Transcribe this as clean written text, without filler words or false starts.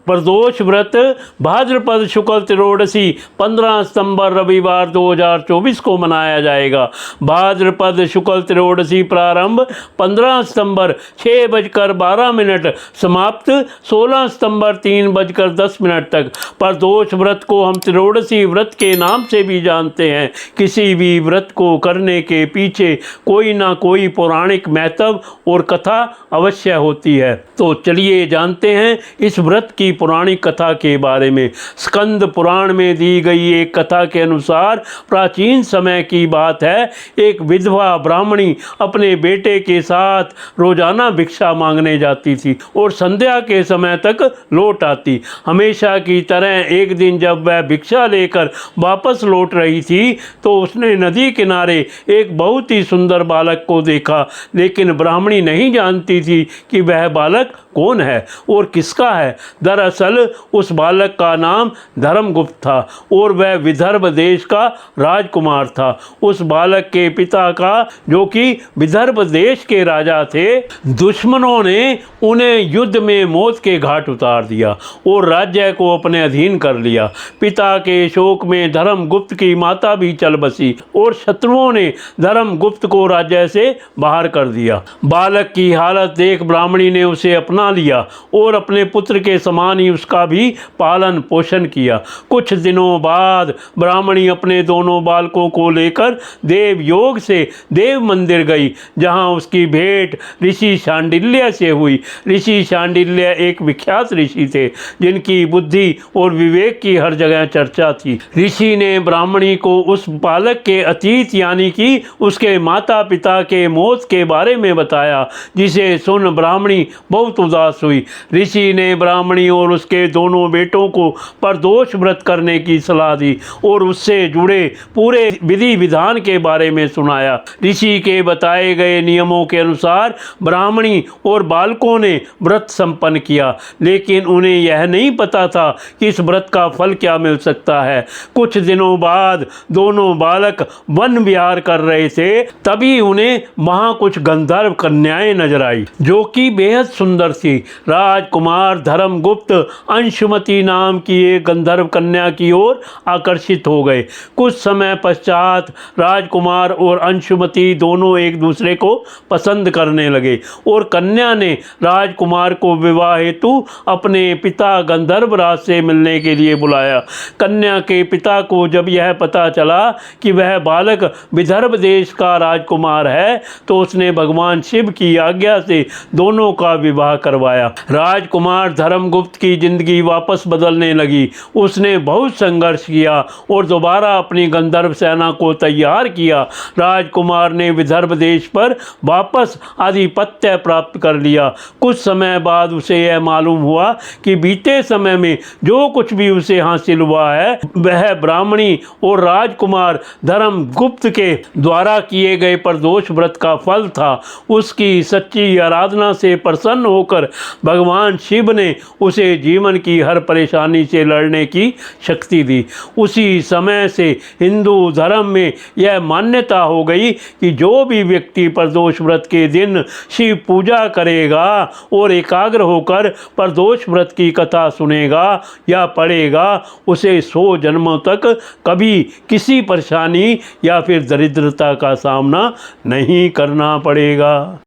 प्रदोष व्रत भाद्रपद शुक्ल त्रयोदशी 15 सितंबर रविवार 2024 को मनाया जाएगा। भाद्रपद शुक्ल त्रयोदशी प्रारंभ 15 सितंबर 6:12 समाप्त 16 सितंबर 3:10 तक। प्रदोष व्रत को हम त्रयोदशी व्रत के नाम से भी जानते हैं। किसी भी व्रत को करने के पीछे कोई ना कोई पौराणिक महत्व और कथा अवश्य होती है। तो चलिए जानते हैं इस व्रत की पौराणिक कथा के बारे में। स्कंद पुराण में दी गई एक कथा के अनुसार प्राचीन समय की बात है। एक विधवा ब्राह्मणी अपने बेटे के साथ रोजाना भिक्षा मांगने जाती थी और संध्या के समय तक लौट आती। हमेशा की तरह एक दिन जब वह भिक्षा लेकर वापस लौट रही थी तो उसने नदी किनारे एक बहुत ही सुंदर बालक को देखा, लेकिन ब्राह्मणी नहीं जानती थी कि वह बालक कौन है और किसका है। दरअसल उस बालक का नाम धर्मगुप्त था और वह विदर्भ देश का राजकुमार था। उस बालक के पिता का, जो कि विदर्भ देश के राजा थे, दुश्मनों ने उन्हें युद्ध में मौत के घाट उतार दिया और राज्य को अपने अधीन कर लिया। पिता के शोक में धर्मगुप्त की माता भी चल बसी और शत्रुओं ने धर्मगुप्त को राज्य से बाहर कर दिया। बालक की हालत देख ब्राह्मणी ने उसे अपना लिया और अपने पुत्र के समान ही उसका भी पालन पोषण किया। कुछ दिनों बाद ब्राह्मणी अपने दोनों बालकों को लेकर देव योग से देव मंदिर गई, जहां उसकी भेंट ऋषि शांडिल्य से हुई। ऋषि शांडिल्य एक विख्यात ऋषि थे जिनकी बुद्धि और विवेक की हर जगह चर्चा थी। ऋषि ने ब्राह्मणी को उस बालक के अतीत यानी कि उसके माता पिता के मौत के बारे में बताया, जिसे सुन ब्राह्मणी बहुत उदास हुई। ऋषि ने ब्राह्मणी और उसके दोनों बेटों को प्रदोष व्रत करने की सलाह दी और उससे जुड़े पूरे विधि विधान के बारे में सुनाया। ऋषि के बताए गए नियमों के अनुसार ब्राह्मणी और बालकों ने व्रत संपन्न किया, लेकिन उन्हें यह नहीं पता था कि इस व्रत का फल क्या मिल सकता है। कुछ दिनों बाद दोनों बालक वन विहार कर रहे थे, तभी उन्हें वहां कुछ गंधर्व कन्याएं नजर आई जो कि बेहद सुंदर थी। राजकुमार धर्मगुप्त अंशुमति नाम की एक गंधर्व कन्या की ओर आकर्षित हो गए। कुछ समय पश्चात राजकुमार और अंशुमति दोनों एक दूसरे को पसंद करने लगे और कन्या ने राजकुमार को विवाह हेतु अपने पिता गंधर्वराज से मिलने के लिए बुलाया। कन्या के पिता को जब यह पता चला कि वह बालक विदर्भ देश का राजकुमार है तो उसने भगवान शिव की आज्ञा से दोनों का विवाह करवाया। राजकुमार धर्मगुप्त की जिंदगी वापस बदलने लगी। उसने बहुत संघर्ष किया और दोबारा अपनी गंधर्व सेना को तैयार किया। राजकुमार ने विदर्भ देश पर वापस आधिपत्य प्राप्त कर लिया। कुछ समय बाद उसे यह मालूम हुआ कि बीते समय में जो कुछ भी उसे हासिल हुआ है वह ब्राह्मणी और राजकुमार धर्मगुप्त के द्वारा किए गए प्रदोष व्रत का फल था। उसकी सच्ची आराधना से प्रसन्न होकर भगवान शिव ने उसे जीवन की हर परेशानी से लड़ने की शक्ति दी। उसी समय से हिंदू धर्म में यह मान्यता हो गई कि जो भी व्यक्ति प्रदोष व्रत के दिन शिव पूजा करेगा और एकाग्र होकर प्रदोष व्रत की कथा सुनेगा या पढ़ेगा, उसे 100 जन्मों तक कभी किसी परेशानी या फिर दरिद्रता का सामना नहीं करना पड़ेगा।